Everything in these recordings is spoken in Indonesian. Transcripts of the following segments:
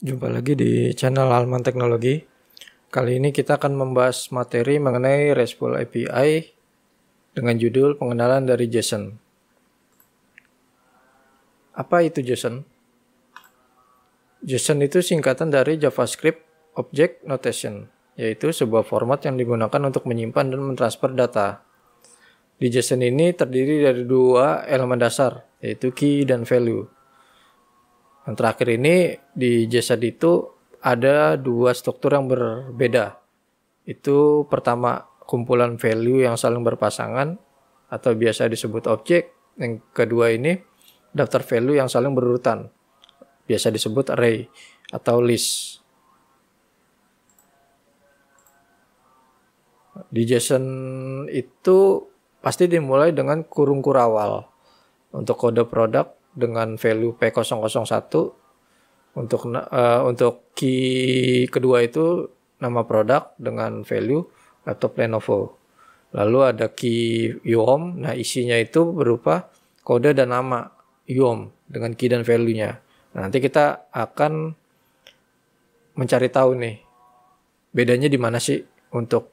Jumpa lagi di channel Alman Teknologi. Kali ini kita akan membahas materi mengenai RESTful API dengan judul pengenalan dari JSON. Apa itu JSON? JSON itu singkatan dari JavaScript Object Notation, yaitu sebuah format yang digunakan untuk menyimpan dan mentransfer data. Di JSON ini terdiri dari dua elemen dasar, yaitu key dan value. Yang terakhir ini di JSON itu ada dua struktur yang berbeda. Itu pertama kumpulan value yang saling berpasangan atau biasa disebut objek. Yang kedua ini daftar value yang saling berurutan, biasa disebut array atau list. Di JSON itu pasti dimulai dengan kurung kurawal. Untuk kode produk dengan value P001, untuk key kedua itu nama produk dengan value laptop Lenovo. Lalu ada key UOM, nah isinya itu berupa kode dan nama UOM dengan key dan value-nya. Nah, nanti kita akan mencari tahu nih bedanya di mana sih untuk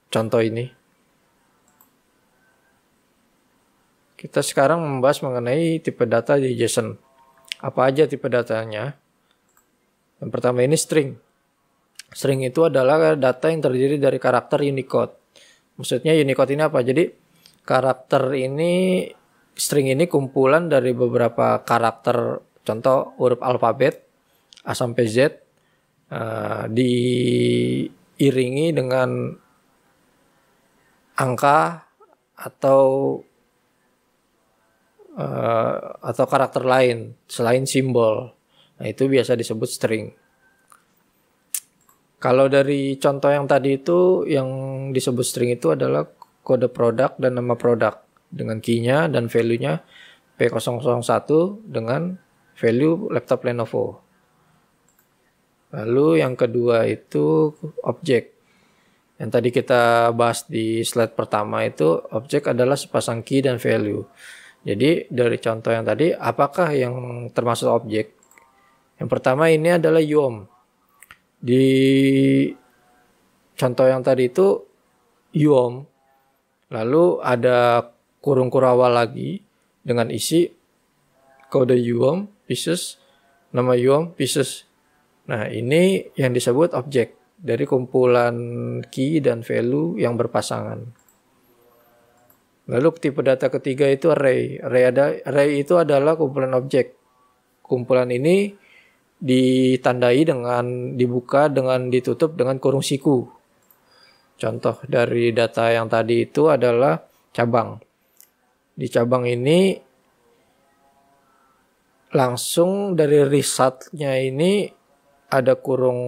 contoh ini. Kita sekarang membahas mengenai tipe data di JSON. Apa aja tipe datanya? Yang pertama ini string. String itu adalah data yang terdiri dari karakter Unicode. Maksudnya Unicode ini apa? Jadi karakter ini, string ini kumpulan dari beberapa karakter, contoh huruf alfabet A sampai Z, diiringi dengan angka atau karakter lain selain simbol. Nah, itu biasa disebut string. Kalau dari contoh yang tadi itu, yang disebut string itu adalah kode produk dan nama produk dengan key-nya dan value-nya P001 dengan value laptop Lenovo. Lalu yang kedua itu objek. Yang tadi kita bahas di slide pertama itu, objek adalah sepasang key dan value. Jadi dari contoh yang tadi, apakah yang termasuk objek? Yang pertama ini adalah UOM. Di contoh yang tadi itu UOM, lalu ada kurung kurawal lagi dengan isi kode UOM pieces, nama UOM pieces. Nah, ini yang disebut objek dari kumpulan key dan value yang berpasangan. Lalu tipe data ketiga itu array. Array itu adalah kumpulan objek. Kumpulan ini ditandai dengan dibuka dengan ditutup dengan kurung siku. Contoh dari data yang tadi itu adalah cabang. Di cabang ini langsung dari resultnya ini ada kurung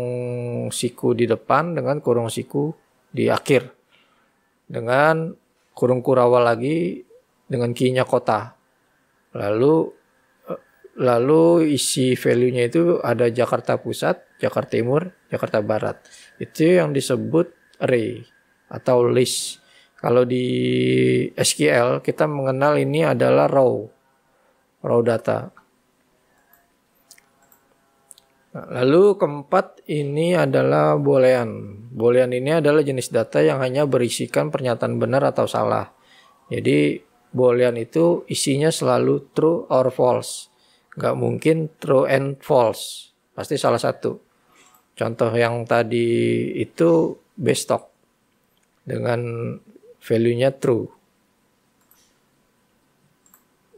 siku di depan dengan kurung siku di akhir. Dengan kurung kurawal lagi dengan key-nya kota. Lalu isi value-nya itu ada Jakarta Pusat, Jakarta Timur, Jakarta Barat. Itu yang disebut array atau list. Kalau di SQL kita mengenal ini adalah raw data. Lalu keempat ini adalah boolean. Boolean ini adalah jenis data yang hanya berisikan pernyataan benar atau salah. Jadi boolean itu isinya selalu true or false. Nggak mungkin true and false. Pasti salah satu. Contoh yang tadi itu bstock dengan value-nya true.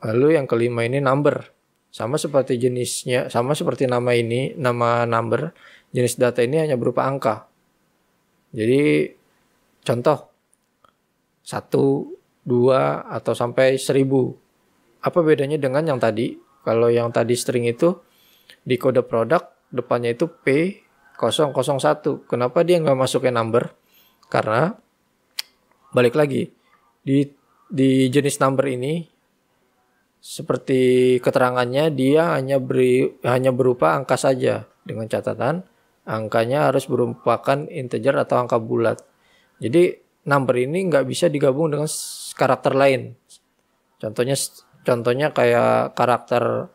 Lalu yang kelima ini number. Sama seperti jenisnya, sama seperti nama ini, nama number, jenis data ini hanya berupa angka. Jadi contoh 1, 2 atau sampai 1000. Apa bedanya dengan yang tadi? Kalau yang tadi string itu di kode produk depannya itu P001. Kenapa dia nggak masukin number? Karena balik lagi di jenis number ini, seperti keterangannya dia hanya berupa angka saja dengan catatan angkanya harus merupakan integer atau angka bulat. Jadi number ini nggak bisa digabung dengan karakter lain. Contohnya kayak karakter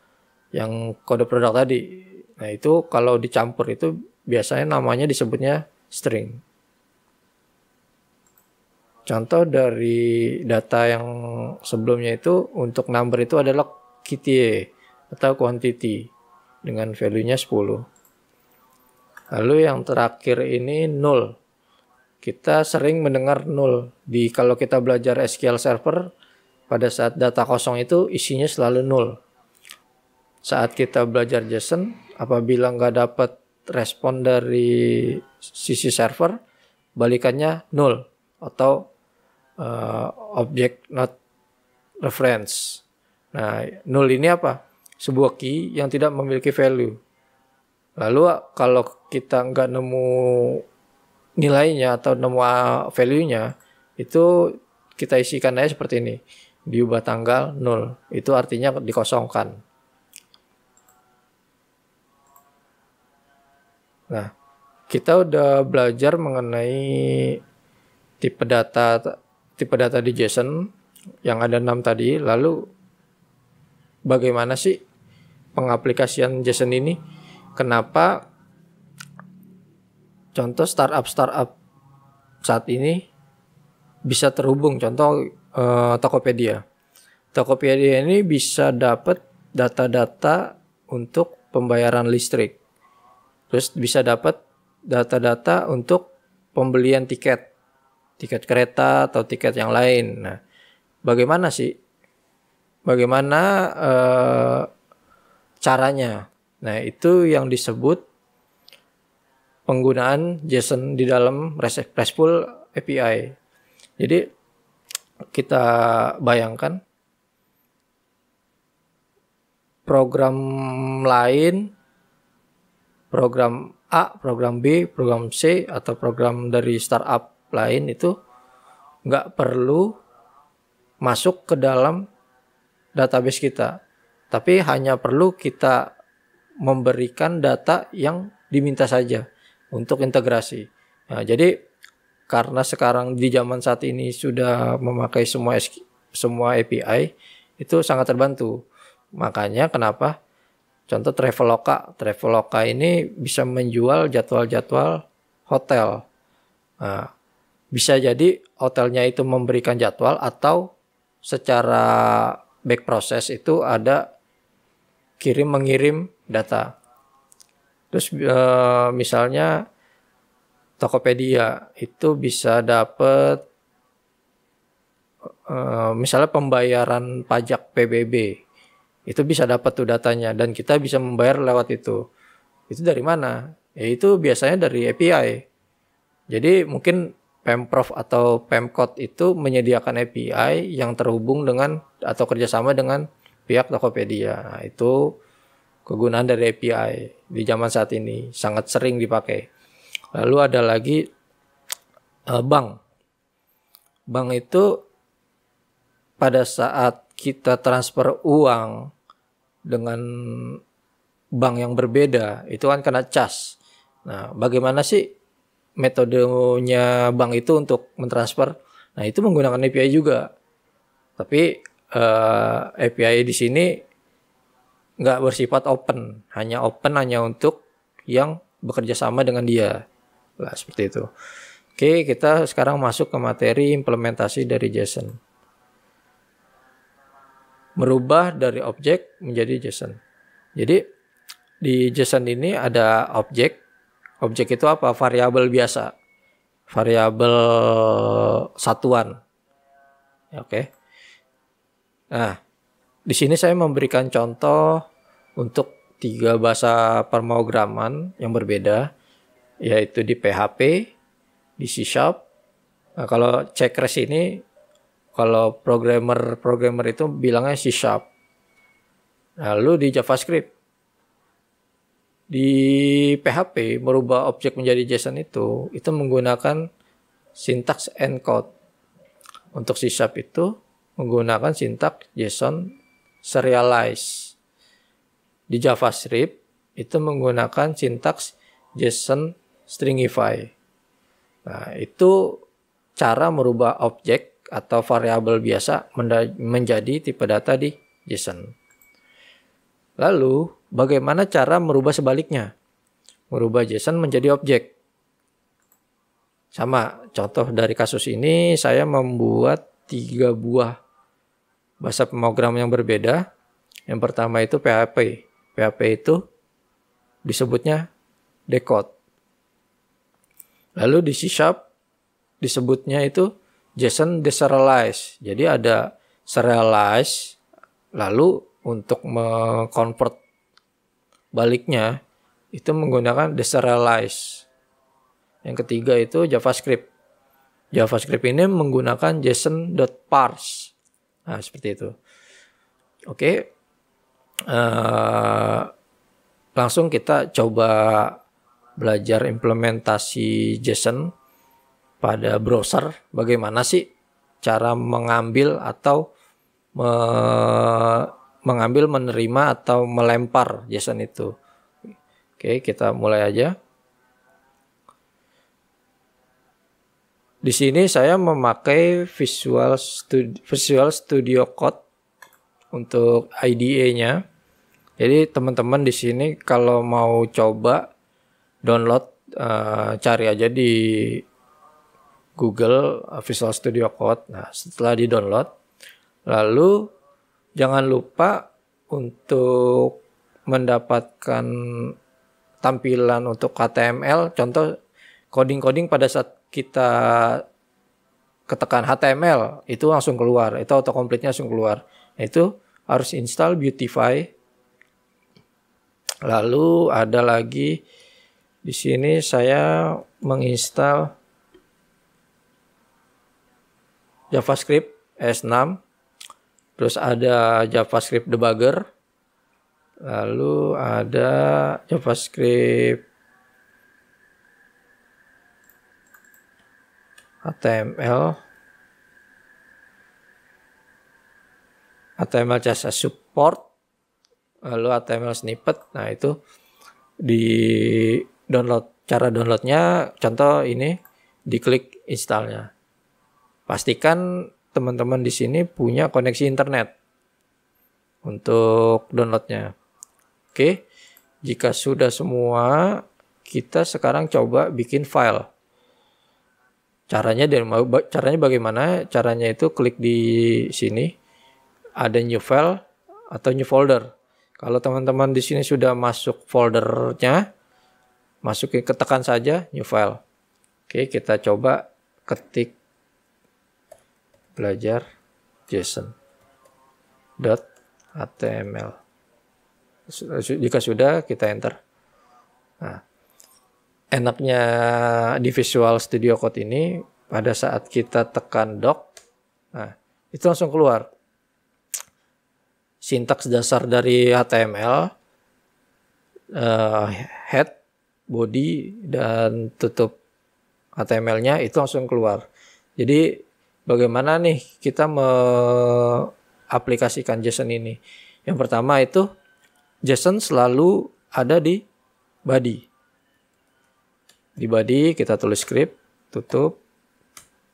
yang kode produk tadi. Nah, itu kalau dicampur itu biasanya namanya disebutnya string. Contoh dari data yang sebelumnya itu untuk number itu adalah QTA atau quantity dengan value-nya 10. Lalu yang terakhir ini null. Kita sering mendengar null. Kalau kita belajar SQL Server, pada saat data kosong itu isinya selalu null. Saat kita belajar JSON, apabila nggak dapat respon dari sisi server, balikannya null atau object not reference. Nah, null ini apa? Sebuah key yang tidak memiliki value. Lalu kalau kita nggak nemu nilainya atau nemu value-nya, itu kita isikan aja seperti ini. Diubah tanggal null. Itu artinya dikosongkan. Nah, kita udah belajar mengenai tipe data di JSON yang ada 6 tadi. Lalu bagaimana sih pengaplikasian JSON ini? Kenapa contoh startup saat ini bisa terhubung? Contoh Tokopedia. Tokopedia ini bisa dapat data-data untuk pembayaran listrik. Terus bisa dapat data-data untuk pembelian tiket kereta atau tiket yang lain. Nah, bagaimana caranya? Nah, itu yang disebut penggunaan JSON di dalam RESTful API. Jadi kita bayangkan program lain, program A, program B, program C, atau program dari startup lain itu nggak perlu masuk ke dalam database kita. Tapi hanya perlu kita memberikan data yang diminta saja untuk integrasi. Nah, jadi karena sekarang di zaman saat ini sudah memakai semua API, itu sangat terbantu. Makanya kenapa contoh Traveloka ini bisa menjual jadwal-jadwal hotel. Nah, bisa jadi hotelnya itu memberikan jadwal atau secara back process itu ada kirim-mengirim data. Terus misalnya Tokopedia itu bisa dapat misalnya pembayaran pajak PBB. Itu bisa dapat tuh datanya dan kita bisa membayar lewat itu. Itu dari mana? Ya itu biasanya dari API. Jadi mungkin Pemprov atau Pemkot itu menyediakan API yang terhubung dengan atau kerjasama dengan pihak Tokopedia. Nah, itu kegunaan dari API di zaman saat ini sangat sering dipakai. Lalu ada lagi bank. Bank itu pada saat kita transfer uang dengan bank yang berbeda, itu kan kena cas. Nah, bagaimana sih metodenya bank itu untuk mentransfer? Nah, itu menggunakan API juga. Tapi API di sini nggak bersifat open, hanya untuk yang bekerja sama dengan dia. Lah, seperti itu. Oke, kita sekarang masuk ke materi implementasi dari JSON. Merubah dari objek menjadi JSON. Jadi di JSON ini ada objek. Objek itu apa? Variabel biasa. Variabel satuan. Oke. Nah, di sini saya memberikan contoh untuk 3 bahasa pemrograman yang berbeda, yaitu di PHP, di C#. Nah, kalau Checkers ini, kalau programmer itu bilangnya C#. Lalu di JavaScript, di PHP merubah objek menjadi JSON itu menggunakan sintaks encode. Untuk C# itu menggunakan sintaks JSON serialize. Di JavaScript itu menggunakan sintaks JSON stringify. Nah, itu cara merubah objek atau variabel biasa menjadi tipe data di JSON. Lalu bagaimana cara merubah sebaliknya? Merubah JSON menjadi objek. Sama, contoh dari kasus ini saya membuat 3 buah bahasa pemrograman yang berbeda. Yang pertama itu PHP. PHP itu disebutnya decode. Lalu di C# disebutnya itu JSON deserialize. Jadi ada serialize, lalu untuk mengconvert baliknya itu menggunakan deserialize. Yang ketiga itu JavaScript. JavaScript ini menggunakan JSON.parse. Nah, seperti itu. Oke. Langsung kita coba belajar implementasi JSON pada browser. Bagaimana sih cara mengambil atau mengambil, menerima atau melempar JSON itu. Oke, kita mulai aja. Di sini saya memakai Visual Studio Code untuk IDE-nya. Jadi teman-teman di sini kalau mau coba download, cari aja di Google Visual Studio Code. Nah, setelah di-download, lalu jangan lupa untuk mendapatkan tampilan untuk HTML. Contoh coding-coding pada saat kita ketekan HTML itu langsung keluar, itu autocomplete-nya langsung keluar. Itu harus install Beautify. Lalu ada lagi di sini saya menginstal JavaScript S6. Terus ada JavaScript debugger. Lalu ada JavaScript HTML CSS support, lalu HTML snippet. Nah, itu di download. Cara downloadnya contoh ini, diklik installnya. Pastikan teman-teman di sini punya koneksi internet untuk downloadnya. Oke, jika sudah semua, kita sekarang coba bikin file. Caranya bagaimana? Caranya itu klik di sini, ada new file atau new folder. Kalau teman-teman di sini sudah masuk foldernya, ketekan saja new file. Oke, kita coba ketik belajar JSON.html. Jika sudah, kita enter. Nah, enaknya di Visual Studio Code ini, pada saat kita tekan dock, nah, itu langsung keluar. Sintaks dasar dari HTML, head, body, dan tutup HTML-nya itu langsung keluar. Jadi bagaimana nih kita mengaplikasikan JSON ini? Yang pertama itu JSON selalu ada di body. Di body kita tulis script, tutup.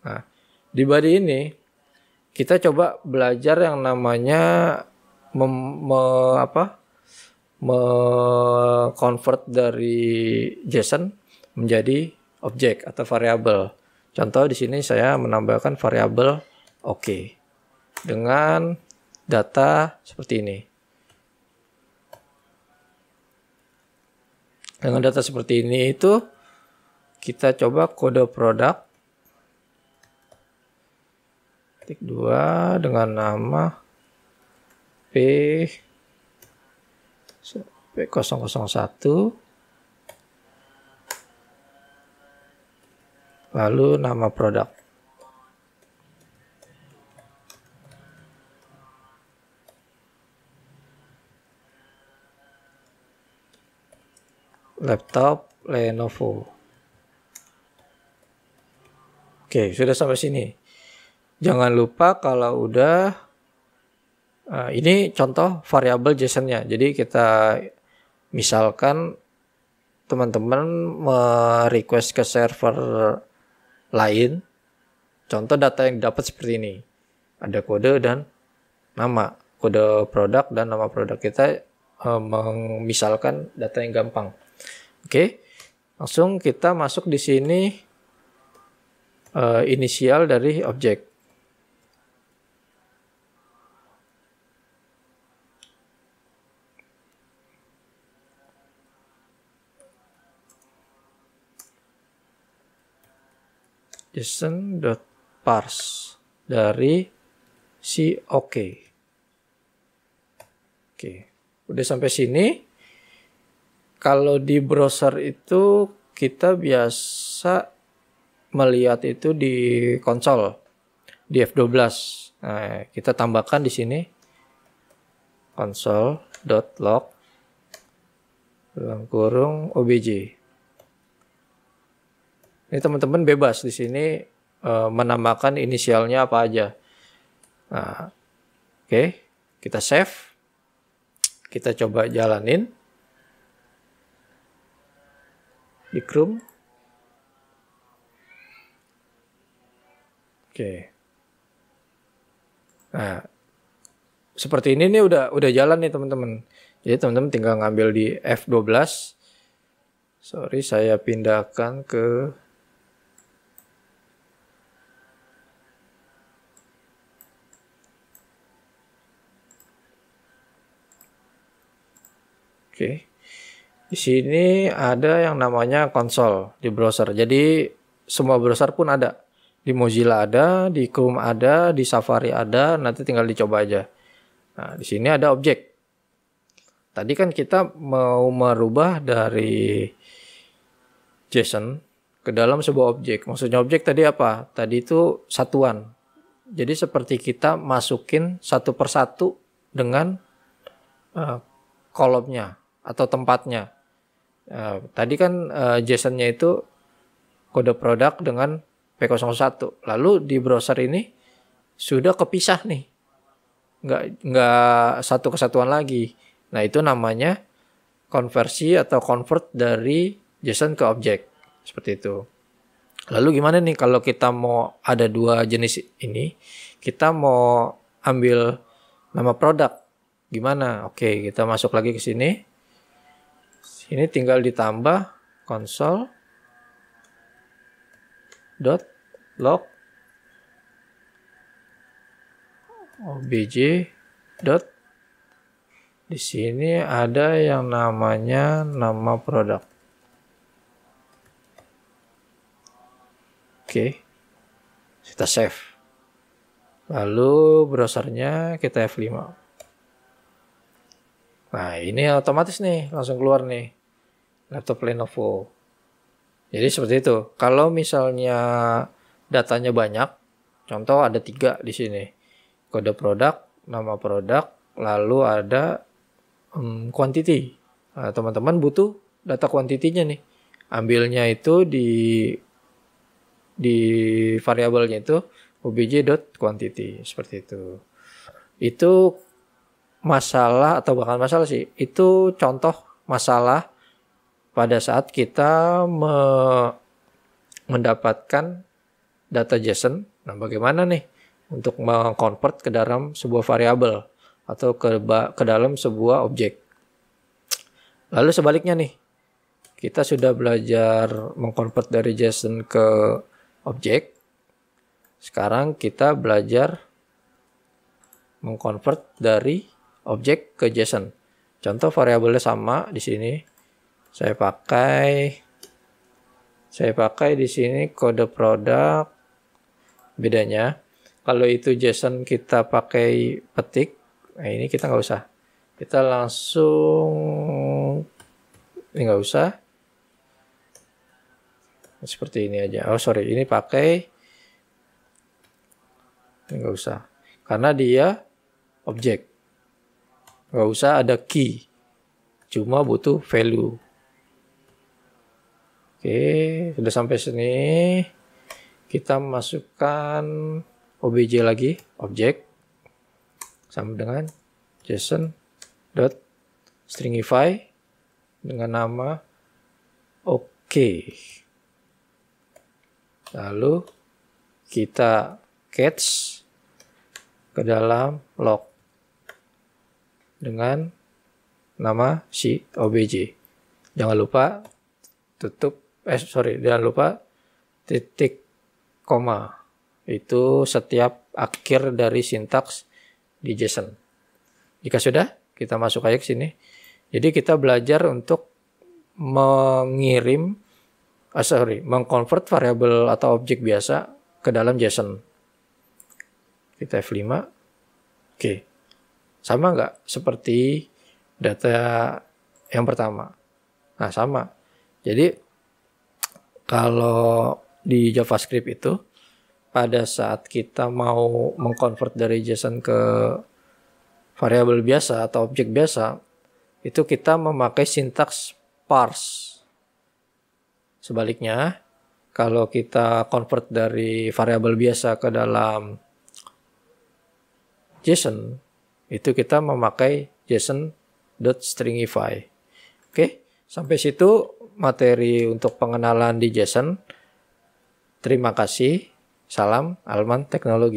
Nah, di body ini kita coba belajar yang namanya convert dari JSON menjadi objek atau variabel. Contoh di sini saya menambahkan variabel OK dengan data seperti ini. Dengan data seperti ini itu kita coba kode produk ketik 2 dengan nama P001, lalu nama produk. Laptop Lenovo. Oke, sudah sampai sini. Jangan lupa kalau udah, ini contoh variabel JSON-nya. Jadi kita misalkan teman-teman request ke server lain, contoh data yang dapat seperti ini. Ada kode dan nama, kode produk dan nama produk kita memisalkan data yang gampang. Oke, langsung kita masuk di sini inisial dari objek. JSON.parse dari si oke. Oke, udah sampai sini. Kalau di browser itu kita biasa melihat itu di konsol di F12. Nah, kita tambahkan di sini console.log (obj). Ini teman-teman bebas di sini menambahkan inisialnya apa aja. Nah, oke, kita save. Kita coba jalanin di Chrome. Oke. Nah, seperti ini nih udah jalan nih teman-teman. Jadi teman-teman tinggal ngambil di F12. Sorry, saya pindahkan ke Oke. Di sini ada yang namanya konsol di browser. Jadi semua browser pun ada. Di Mozilla ada, di Chrome ada, di Safari ada, nanti tinggal dicoba aja. Nah, di sini ada objek. Tadi kan kita mau merubah dari JSON ke dalam sebuah objek. Maksudnya objek tadi apa? Tadi itu satuan. Jadi seperti kita masukin satu persatu dengan kolomnya atau tempatnya. Tadi kan JSON-nya itu kode produk dengan P01. Lalu di browser ini sudah kepisah nih. Nggak satu kesatuan lagi. Nah, itu namanya konversi atau convert dari JSON ke objek. Seperti itu. Lalu gimana nih kalau kita mau ada dua jenis ini, kita mau ambil nama produk. Gimana? Oke, kita masuk lagi ke sini. Sini tinggal ditambah console.log obj. Di sini ada yang namanya nama produk. Oke, kita save. Lalu browsernya kita F5. Nah, ini otomatis nih langsung keluar nih laptop Lenovo. Jadi seperti itu. Kalau misalnya datanya banyak, contoh ada 3 di sini. Kode produk, nama produk, lalu ada quantity. Nah, teman-teman butuh data quantity-nya nih. Ambilnya itu di variabelnya itu obj.quantity seperti itu. Itu masalah atau bukan masalah sih. Itu contoh masalah pada saat kita mendapatkan data JSON. Nah, bagaimana nih untuk mengkonvert ke dalam sebuah variabel atau ke dalam sebuah objek. Lalu sebaliknya nih, kita sudah belajar mengkonvert dari JSON ke objek. Sekarang kita belajar mengkonvert dari objek ke JSON. Contoh variabelnya sama di sini. Saya pakai di sini kode produk. Bedanya kalau itu JSON kita pakai petik. Nah, ini kita nggak usah. Kita langsung ini nggak usah. Seperti ini aja. Oh sorry, ini pakai ini nggak usah. Karena dia objek. Nggak usah ada key. Cuma butuh value. Oke, sudah sampai sini. Kita masukkan obj lagi, objek sama dengan JSON.stringify dengan nama oke. Lalu kita catch ke dalam log dengan nama si OBJ. Jangan lupa jangan lupa titik koma. Itu setiap akhir dari sintaks di JSON. Jika sudah, kita masuk aja ke sini. Jadi kita belajar untuk mengkonvert variabel atau objek biasa ke dalam JSON. Kita F5. Oke. Sama nggak seperti data yang pertama? Nah, sama. Jadi kalau di JavaScript itu pada saat kita mau mengkonvert dari JSON ke variabel biasa atau objek biasa, itu kita memakai sintaks parse. Sebaliknya, kalau kita convert dari variabel biasa ke dalam JSON, itu kita memakai JSON.stringify. Oke, sampai situ materi untuk pengenalan di JSON. Terima kasih. Salam Alman Teknologi.